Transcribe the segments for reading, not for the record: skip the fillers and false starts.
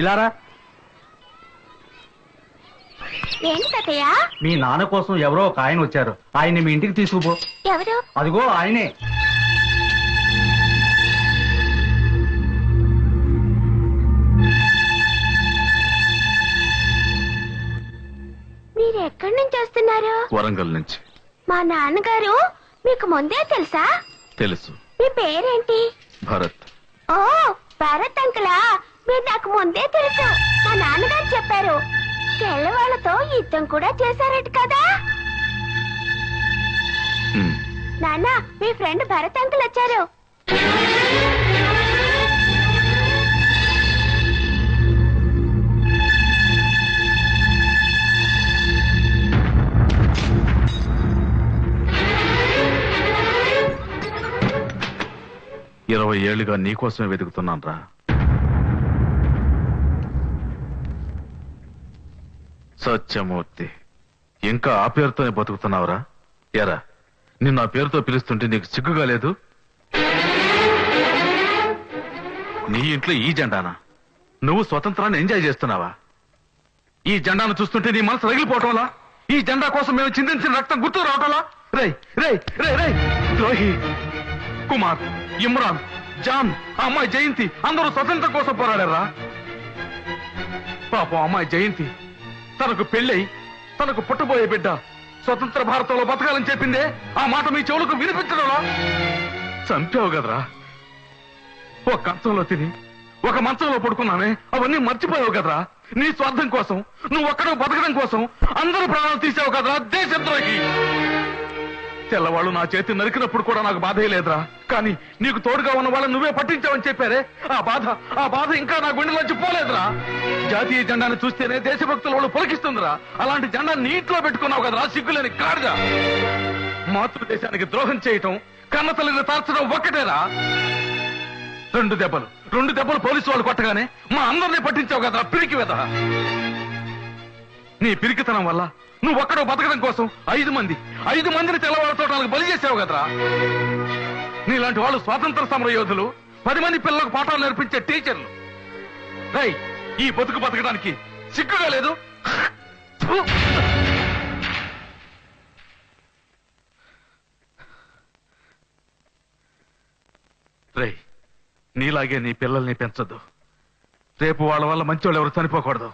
ఇలారా. ఏంటి తాతయ్య? మీ నాన్న కోసం ఎవరో ఒక ఆయన వచ్చారు. ఆయన్ని మీ ఇంటికి తీసుకుపో. ఎవరు? అదిగో ఆయనే. మీరు ఎక్కడి నుంచి వస్తున్నారు? వరంగల్ నుంచి. మా నాన్నగారు మీకు ముందే తెలుసా? తెలుసు. మీ పేరేంటి? భరత్. ఓ భరత్ అంకులా, మీరు నాకు ముందే తెలుసు. మా నాన్నగారు చెప్పారు. తెల్లవాళ్లతో యుద్ధం కూడా చేశారట కదా. నాన్న, మీ ఫ్రెండ్ భరత్ అంకుల్ వచ్చారు. ఇరవై ఏళ్లుగా నీకోసమే వెతుకుతున్నాను రా. సత్యమూర్తి, ఇంకా ఆ పేరుతోనే బతుకుతున్నావురా? ఎరా, నిన్ను ఆ పేరుతో పిలుస్తుంటే నీకు సిగ్గుగా లేదు? నీ ఇంట్లో ఈ జెండానా? నువ్వు స్వతంత్రాన్ని ఎంజాయ్ చేస్తున్నావా? ఈ జెండాను చూస్తుంటే నీ మనసు రగిలిపోవటంలా? ఈ జెండా కోసం మేము చిందించిన రక్తం గుర్తు రావటంలా? రేయ్ రేయ్ రేయ్ రేయ్, ద్రోహి! కుమార్, ఇమ్రాన్, జాన్, ఆ అమ్మాయి జయంతి అందరూ స్వతంత్రం కోసం పోరాడారా? పాపం అమ్మాయి జయంతి తనకు పెళ్ళై తనకు పుట్టబోయే బిడ్డ స్వతంత్ర భారతంలో బతకాలని చెప్పిందే. ఆ మాట మీ చెవులకు వినిపించడంలా? చంపావు కదరా. ఒక కంచంలో తిని ఒక మంచంలో పడుకున్నామే, అవన్నీ మర్చిపోయావు కదరా. నీ స్వార్థం కోసం, నువ్వు ఒక్కడో బతకడం కోసం అందరూ ప్రాణాలు తీసావు కదరా దేశద్రోహి. తెల్లవాళ్ళు నా చేతి నరికినప్పుడు కూడా నాకు బాధే లేదురా. కానీ నీకు తోడుగా ఉన్న వాళ్ళని నువ్వే పట్టించావని చెప్పారే, ఆ బాధ ఇంకా నా గుండెలోంచి పోలేదురా. జాతీయ జెండాను చూస్తేనే దేశభక్తుల వాళ్ళు పొలికిస్తుందిరా. అలాంటి జెండా నీటిలో పెట్టుకున్నావు కదరా సిగ్గులేని గాడిద. మాతృదేశానికి ద్రోహం చేయటం, కన్న తల్లిని తార్చడం ఒక్కటేరా. రెండు దెబ్బలు పోలీసు వాళ్ళు కొట్టగానే మా అందరినీ పట్టించావు కదరా పిరికి వెధ. నీ పిరికితనం వల్ల నువ్వు ఒక్కడో బతకడం కోసం 5 మందిని తెల్లవాళ్ళతో బలి చేసావు కదరా. నీలాంటి వాళ్ళు స్వాతంత్ర సమర యోధులు, 10 మంది పిల్లలకు పాఠాలు నేర్పించే టీచర్లు. రై, ఈ బతుకు బతకడానికి సిగ్గుగా లేదు? రై, నీలాగే నీ పిల్లల్ని పెంచొద్దు. రేపు వాళ్ళ వల్ల మంచి వాళ్ళు ఎవరు చనిపోకూడదు.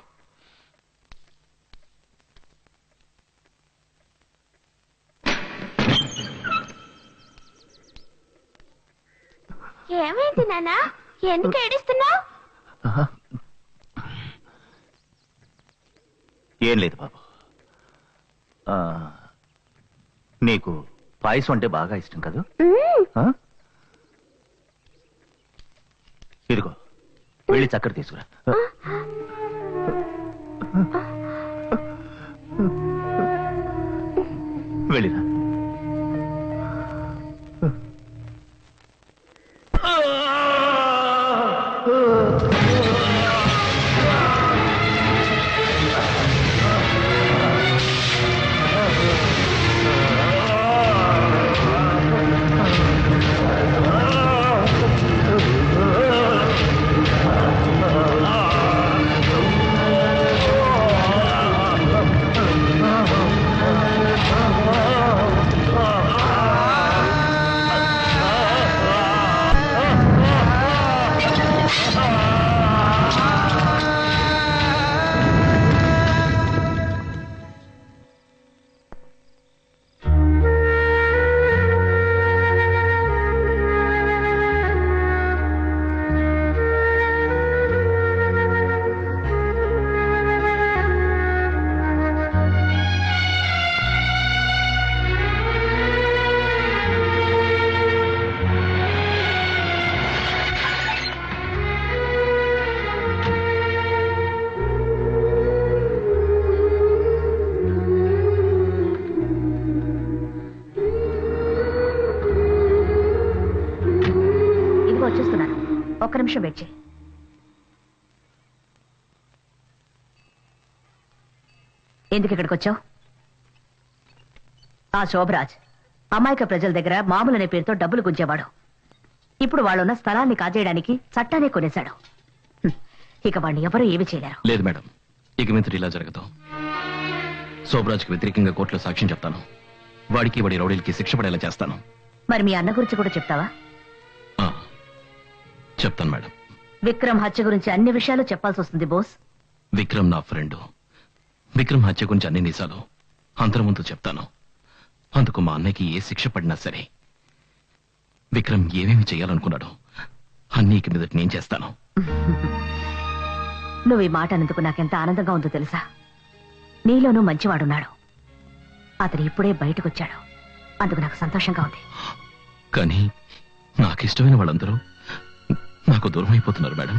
ఏమైంది నాన్న? ఎందుకు ఏడుస్తున్నావు? ఏం లేదు బాబు. నీకు పాయసం అంటే బాగా ఇష్టం కదా? ఇదిగో, వెళ్ళి చక్కెర తీసుకురా. వెళ్ళిరా. ఒక్క నిమిషం వెయిట్ చేయి. ఎందుకు ఇక్కడికి వచ్చావు? ఆ శోభరాజ్ అమాయక ప్రజల దగ్గర మామూలనే పేరుతో డబ్బులు గుంజేవాడు. ఇప్పుడు వాళ్ళున్న స్థలాన్ని కాజేయడానికి చట్టాన్ని కొనేశాడు. ఇక వాడిని ఎవరూ ఏమీ చేయలేరు. లేదు మేడం, ఇక మీద ఇలా జరగదు. శోభరాజ్కి వ్యతిరేకంగా కోర్టులో సాక్ష్యం చెప్తాను. వాడికి వాడి రౌడీలకి శిక్ష పడేలా చేస్తాను. మరి మీ అన్న గురించి కూడా చెప్తావా? ఆ, చెప్తాను మేడం. విక్రమ్ హత్య గురించి అన్ని విషయాలు చెప్పాల్సి వస్తుంది బోస్. విక్రమ్ నా ఫ్రెండ్. విక్రమ్ హత్య గురించి అన్ని నిజాలు అందరి ముందు చెప్తాను. అందుకు మా అన్నయ్యకి ఏ శిక్ష పడినా సరే, విక్రమ్ ఏమేమి చేయాలనుకున్నాడో అన్నీ ఇక మీదట నేను చేస్తాను. నువ్వు ఈ మాట అన్నందుకు నాకెంత ఆనందంగా ఉందో తెలుసా? నీలోనూ మంచివాడున్నాడు. అతను ఇప్పుడే బయటకొచ్చాడు. అందుకు నాకు సంతోషంగా ఉంది. కానీ నాకు ఇష్టమైన వాళ్ళందరూ నాకు దూరం అయిపోతున్నారు మేడం.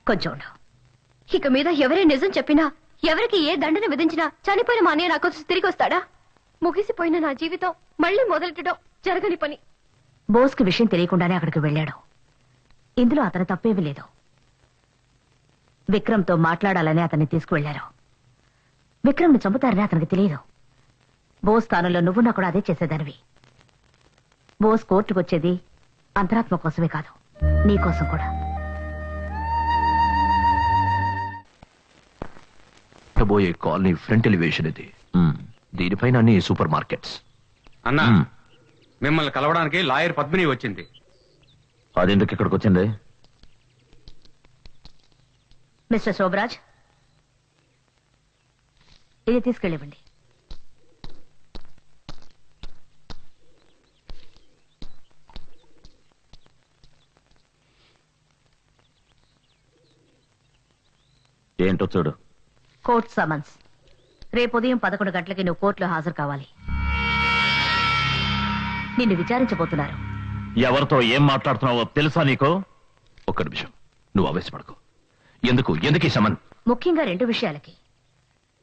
కొంచెం ఉండు. ఇక మీద ఎవరే నిజం చెప్పినా, ఎవరికి ఏ దండన విధించినా చనిపోయిన మా అన్నయ్య నాకు తిరిగి వస్తాడా? ముగిసిపోయిన నా జీవితం మళ్ళీ మొదలెట్టడం జరగని పని. బోస్కి విషయం తెలియకుండానే అక్కడికి వెళ్ళాడు. ఇందులో అతను తప్పేమీ లేదు. విక్రమ్తో మాట్లాడాలని అతన్ని తీసుకువెళ్లారు. విక్రమ్ని చంపుతారని అతనికి తెలియదు. బోస్ స్థానంలో నువ్వున్నా కూడా అదే చేసేదానివి. బోస్ కోర్టుకొచ్చేది అంతరాత్మ కోసమే కాదు, నీకోసం కూడా. పోయే కాలనీ ఫ్రంట్ ఎలివేషన్ ఇది. దీనిపైన అన్ని సూపర్ మార్కెట్స్. అన్నా, మిమ్మల్ని కలవడానికి లాయర్ పద్మిని వచ్చింది. అదెందుకు ఇక్కడికి వచ్చింది? మిస్టర్ శోభరాజ్, ఇది తీసుకెళ్ళివ్వండి. ఏంటో చూడు. Court summons. రేపు ఉదయం 11 గంటలకి నువ్వు కోర్టులో హాజరు కావాలి. నిన్ను విచారించబోతున్నారు. ఎవరితో ఏం మాట్లాడుతున్నావో తెలుసా నీకు? ఒక్క నిమిషం, నువ్వు ఆవేశపడకు. ఎందుకు ఎందుకు ఈ సమన్? ముఖ్యంగా 2 విషయాలకి.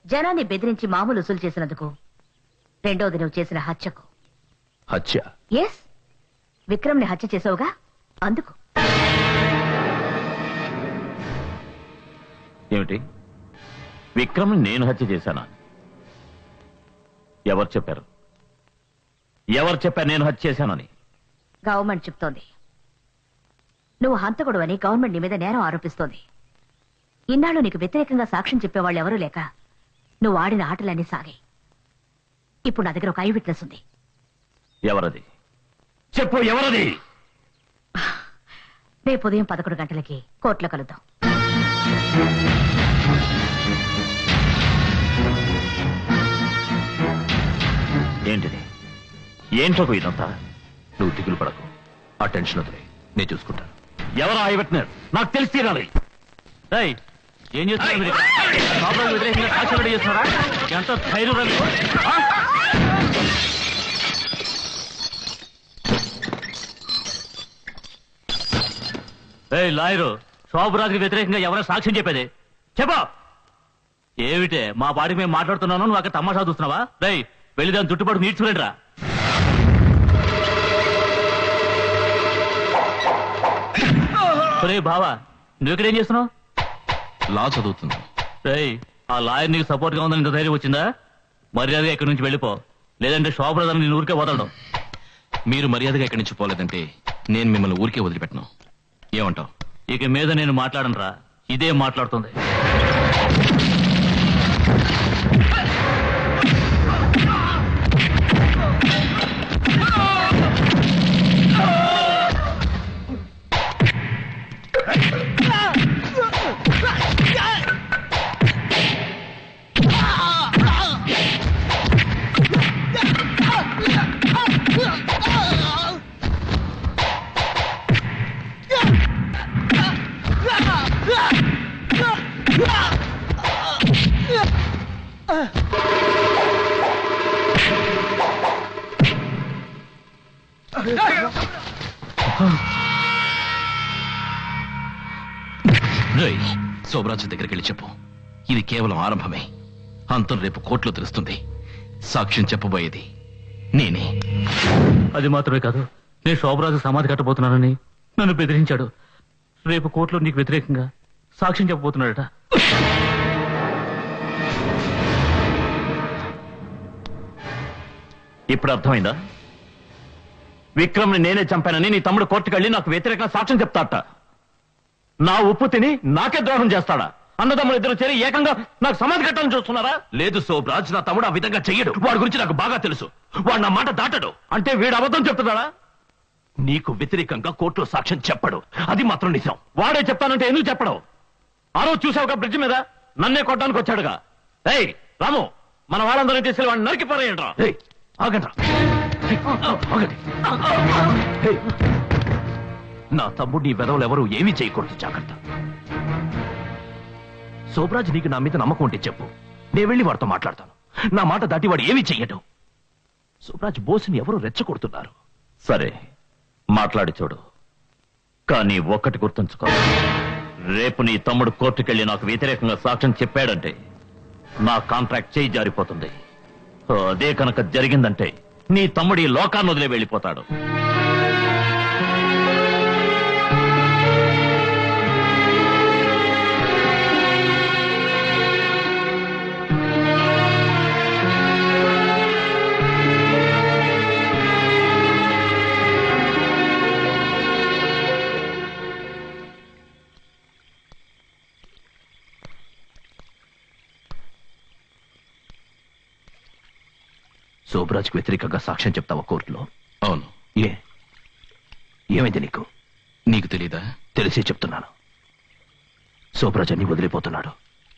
జనాన్ని బెదిరించి మామూలు వసూలు చేసినందుకు, రెండోది నువ్వు చేసిన హత్యకు. హత్య? ఎస్, విక్రమ్ని హత్య చేసావుగా, అందుకు. ఏమిటి? విక్రమ్ నేను హత్య చేశానా? ఎవరు చెప్పారు? ఎవరు చెప్పారు నేను హత్య చేశానని? గవర్నమెంట్ చెప్తోంది. నువ్వు హంతకుడు అని గవర్నమెంట్ నీ మీద నేరం ఆరోపిస్తోంది. ఇన్నాళ్ళు నీకు వ్యతిరేకంగా సాక్ష్యం చెప్పేవాళ్ళు ఎవరూ లేక నువ్వు ఆడిన ఆటలన్నీ సాగాయి. ఇప్పుడు నా దగ్గర ఒక ఐ విట్నెస్ ఉంది. ఎవరది? చెప్పు, ఎవరది? రేపు ఉదయం 11 గంటలకి కోర్టులో కలుద్దాం. ఏంటిది? ఏంటో ఇదంతా? నువ్వు దిగులు పడకు, ఆ టెన్షన్ వదిలే, నేను చూసుకుంటాను. ఎవరు ఐ విట్నెస్? నాకు తెలిసి తీరాలి. ఏం చేస్తున్నారు మీరు? కాపురాలకు వ్యతిరేకంగా సాక్ష్యం రెడీ చేస్తున్నారా? ఎంత ధైర్యం రండి. లాయరు, శోభరాజుకి వ్యతిరేకంగా ఎవరైనా సాక్ష్యం చెప్పేది చెప్పా. ఏమిటే మా పాటికి మేము మాట్లాడుతున్నాను, నువ్వు అక్కడ తమాషా చూస్తున్నావా? రై, వెళ్ళి దాని చుట్టుపడు నీడ్చుకుని రా. బావా, నువ్వు ఇక్కడేం చేస్తున్నావు? లా చదువుతుంది. రై, ఆ లాయర్ నీకు సపోర్ట్ గా ఉందని ఇంత ధైర్యం వచ్చిందా? మర్యాదగా ఇక్కడి నుంచి వెళ్ళిపో, లేదంటే శోభరాజు నేను ఊరికే వదలడం. మీరు మర్యాదగా ఎక్కడి నుంచి పోలేదంటే నేను మిమ్మల్ని ఊరికే వదిలిపెట్టను. ఏమంటావు? ఇక మీద నేను మాట్లాడను రా, ఇదే మాట్లాడుతుంది. శోభరాజు దగ్గరికి వెళ్ళి చెప్పు, ఇది కేవలం ఆరంభమే. అంతం రేపు కోర్టులో తెలుస్తుంది. సాక్ష్యం చెప్పబోయేది నేనే. అది మాత్రమే కాదు, నేను శోభరాజు సమాధి కట్టబోతున్నానని నన్ను బెదిరించాడు. రేపు కోర్టులో నీకు వ్యతిరేకంగా సాక్ష్యం చెప్పబోతున్నాడట. ఇప్పుడు అర్థమైందా? విక్రమ్ని నేనే చంపానని నీ తమ్ముడు కోర్టుకెళ్ళి నాకు వ్యతిరేకంగా సాక్ష్యం చెప్తాట. నా ఉప్పు తిని నాకే ద్రోహం చేస్తాడా? అన్నదమ్ములు ఇద్దరు చేరి ఏకంగా నాకు సమాధి కట్టాలని చూస్తున్నారా? లేదు శోభరాజ్, నా తమ్ముడు ఆ విధంగా చెయ్యడు. వాడి గురించి నాకు బాగా తెలుసు. వాడు నా మాట దాటడు. అంటే వీడు అబద్ధం చెప్తున్నాడా? నీకు వ్యతిరేకంగా కోర్టులో సాక్ష్యం చెప్పడు, అది మాత్రం నిజం. వాడే చెప్తానంటే ఎందుకు చెప్పడం? ఆ రోజు చూసావుగా బ్రిడ్జ్ మీద నన్నే కొట్టడానికి వచ్చాడుగా. ఏయ్ రాము, మన వాళ్ళందరినీ తీసుకెళ్ళి వాడిని నరికి పారేయండిరా. ఏయ్, ఆగండ్రా. ఏయ్, ఆగండి. ఏయ్, నా తమ్ముడిని వెదవులు ఎవరు ఏమీ చేయకూడదు, జాగ్రత్త. శోభరాజ్, నీకు నా మీద నమ్మకం ఉంటే చెప్పు, నేను వెళ్ళి వాడితో మాట్లాడతాను. నా మాట దాటి వాడు ఏమీ చెయ్యడు. శోభరాజ్, బోస్ని ఎవరు రెచ్చగొడుతున్నారు. సరే, మాట్లాడి చూడు. కానీ ఒక్కటి గుర్తుంచుకో, రేపు నీ తమ్ముడు కోర్టుకెళ్ళి నాకు వ్యతిరేకంగా సాక్ష్యం చెప్పాడంటే నా కాంట్రాక్ట్ చేయి జారిపోతుంది. అదే కనుక జరిగిందంటే నీ తమ్ముడు ఈ లోకాన్ని వదిలే వెళ్ళిపోతాడు. శోభరాజ్కి వ్యతిరేకంగా సాక్ష్యం చెప్తావా కోర్టులో? అవును. ఏమైంది నీకు? నీకు తెలీదా? తెలిసే చెప్తున్నాను. శోభరాజ్ అన్ని వదిలిపోతున్నాడు.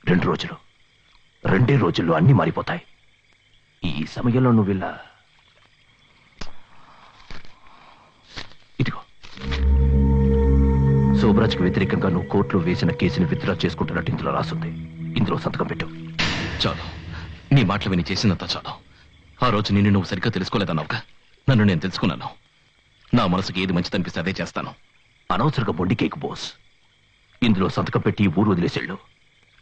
2 రోజులు, 2 రోజుల్లో అన్ని మారిపోతాయి. ఈ సమయంలో నువ్వు ఇలా ఇదిగో, శోభరాజ్కి వ్యతిరేకంగా నువ్వు కోర్టులో వేసిన కేసుని విత్డ్రా చేసుకుంటున్నట్టు ఇందులో రాసుంది. ఇందులో సంతకం పెట్టు. చాలు, నీ మాటలు విని చేసినంత చాలు. ఆ రోజు నిన్ను నువ్వు సరిగ్గా తెలుసుకోలేదన్నావుగా, నన్ను నేను తెలుసుకున్నాను. నా మనసుకి ఏది మంచిది అనిపిస్తే అదే చేస్తాను. అనవసరంగా మొండి కేక్ బోస్. ఇందులో సంతకం పెట్టి ఊరు వదిలేసేళ్ళు.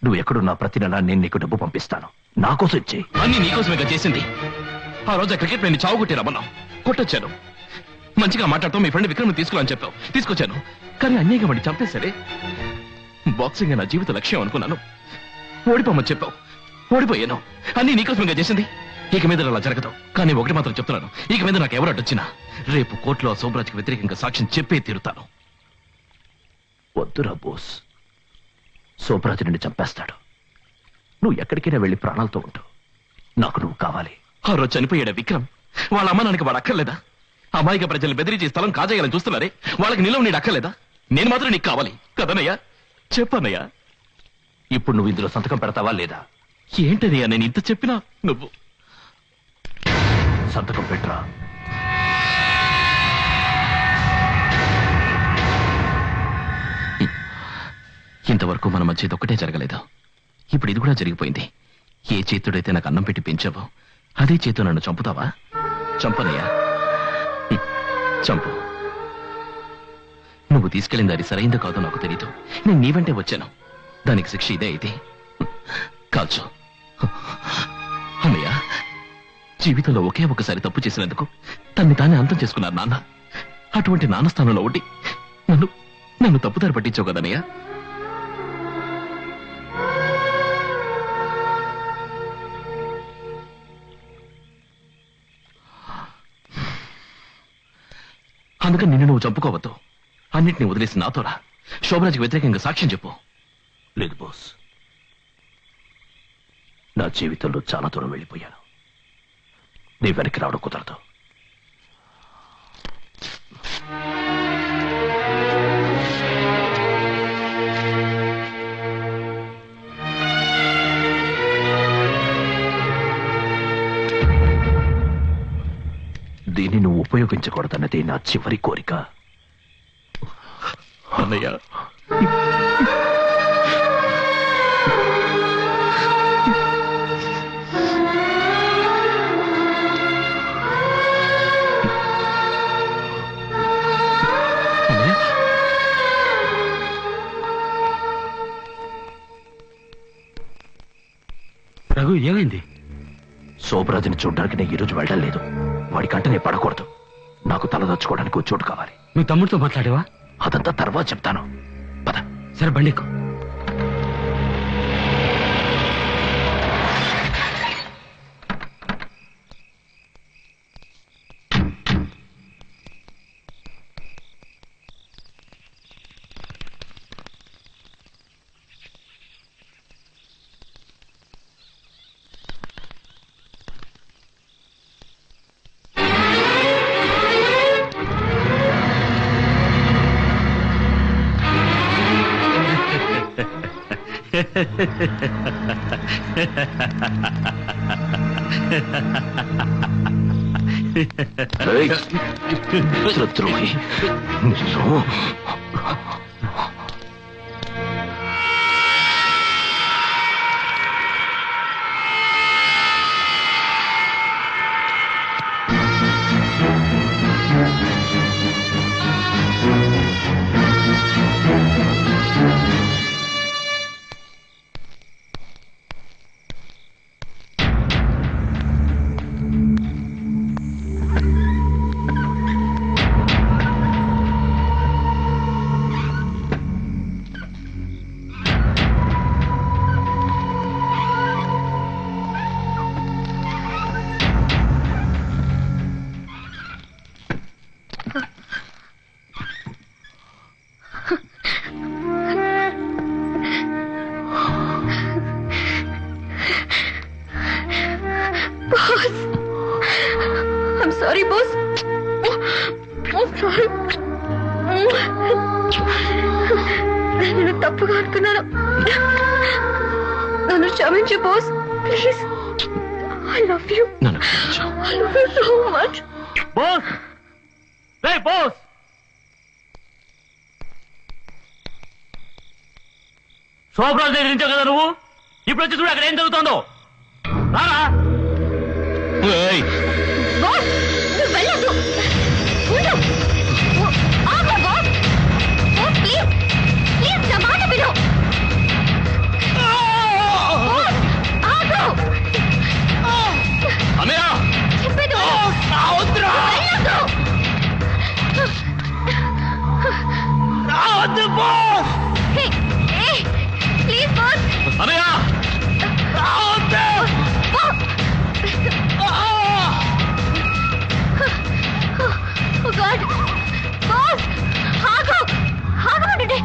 నువ్వు ఎక్కడున్నా ప్రతి నెల నేను నీకు డబ్బు పంపిస్తాను. నా కోసం ఇచ్చేయి. అన్ని నీకోసమేగా చేసింది. ఆ రోజు క్రికెట్ ప్లేని చావు కొట్టి రమ్మన్నావు, కొట్టొచ్చాను. మంచిగా మాట్లాడుతూ మీ ఫ్రెండ్ విక్రమ్ తీసుకుని చెప్పావు, తీసుకొచ్చాను. కానీ అన్యాయంగా వాడిని చంపేసరే. బాక్సింగ్ నా జీవిత లక్ష్యం అనుకున్నాను. ఓడిపోమని చెప్పావు, ఓడిపోయాను. అన్ని నీకోసమేగా చేసింది. ఇక మీద అలా జరగదు. కానీ ఒకటి మాత్రం చెప్తున్నాను, ఇక మీద నాకు ఎవరు అడ్డొచ్చినా రేపు కోర్టులో శోభరాజ్కి వ్యతిరేకంగా సాక్ష్యం చెప్పే తీరుతాను. వద్దురా బోస్, శోభరాజ్ నిన్ను చంపేస్తాడు. నువ్వు ఎక్కడికైనా వెళ్ళి ప్రాణాలతో ఉంటావు. నాకు నువ్వు కావాలి. ఆ రోజు చనిపోయాడా విక్రమ్? వాళ్ళ అమ్మ నాన్నకి వాడు అక్కర్లేదా? అమాయక ప్రజల్ని బెదిరించి స్థలం కాజేయాలని చూస్తున్నారే, వాళ్ళకి నిలవ నీడు అక్కర్లేదా? నేను మాత్రం నీకు కావాలి కదనయ్యా? చెప్పన్నయ్యా. ఇప్పుడు నువ్వు ఇందులో సంతకం పెడతావా లేదా? ఏంటనయ్యా నేను ఇంత చెప్పినా నువ్వు సంతకం పెట్టరా. ఇంతవరకు మన మధ్య ఇదొక్కటే జరగలేదు. ఇప్పుడు ఇది కూడా జరిగిపోయింది. ఏ చేతుడైతే నాకు అన్నం పెట్టి పెంచావో అదే చేతు నన్ను చంపుతావా? చంపనయ్యా, చంపు. నువ్వు తీసుకెళ్ళింది అది సరైందో కాదో నాకు తెలీదు. నేను నీ వెంటే వచ్చాను. దానికి శిక్ష ఇదే అయితే కాల్చు. అన్నయ్య, జీవితంలో ఒకే ఒకసారి తప్పు చేసినందుకు తన్ని తానే అంతం చేసుకున్నారు నాన్న. అటువంటి నాన్న స్థానంలో ఉండి నన్ను తప్పుదారి పట్టించావు కదనయ్య. అందుకని నిన్ను నువ్వు చంపుకోవద్దు. అన్నిటిని వదిలేసి నాతోరా. శోభరాజ్కి వ్యతిరేకంగా సాక్ష్యం చెప్పు. లేదు బాస్, నా జీవితంలో చాలా దూరం వెళ్ళిపోయాను. నీ వెనక్కి రావడం కుదరదు. దీన్ని నువ్వు ఉపయోగించకూడదన్నది నా చివరి కోరిక. అన్నయ్య, రఘు, ఏమైంది? శోభరాజుని చూడడానికి నేను ఈరోజు వెళ్ళడం లేదు. వాడి కంట నేను పడకూడదు. నాకు తలదొచ్చుకోవడానికి ఒక చోటు కావాలి. మీ తమ్ముడితో మాట్లాడేవా? అదంతా తర్వాత చెప్తాను. పద. సరే, బండికు. శత్రువు I'm sorry, boss. I'm sorry. నేను తప్పుగా అనుకున్నాను. నన్ను క్షమించు boss, please. I love you. నన్ను క్షమించు. I love you so much. Boss ray boss Shobha Raju దగ్గర నుంచో కదా నువ్వు ఇప్పుడు వచ్చి చూడు అక్కడ ఏం జరుగుతుందో రారా బాస్, నువ్వు వెళ్ళొద్దు. ఉండు. ఆగు బాస్. Boss, please. ప్లీజ్ నా మాట విను. బాస్, ఆగు. అమీరా చెప్పేది విను. వెళ్ళొద్దు. హే, హే, please boss. Amira Oh God! Boss, ఆగు. ఆగమంటుంటే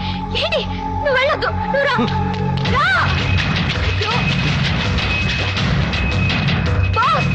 ఏంటి? నువ్వు వెళ్ళొద్దు. నువ్వు రా. రా. అయ్యో. బాస్.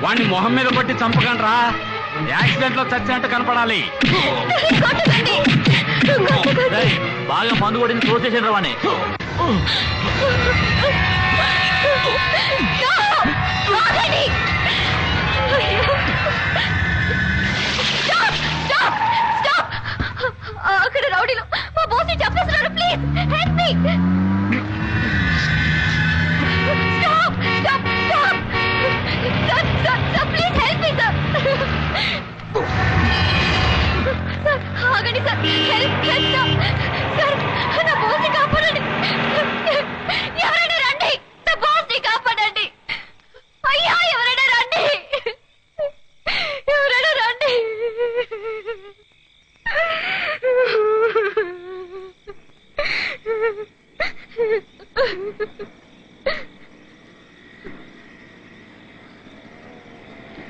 వాణ్ణి మొహం మీద కొట్టి చంపకండ్రా. యాక్సిడెంట్ లో చచ్చినట్టు కనపడాలి. బాగా మందు కొట్టింది క్లోజ్ చేసేది వాణ్ణి అక్కడ రౌడీలు మా బాస్ ని చంపేస్తున్నారు. Please help me.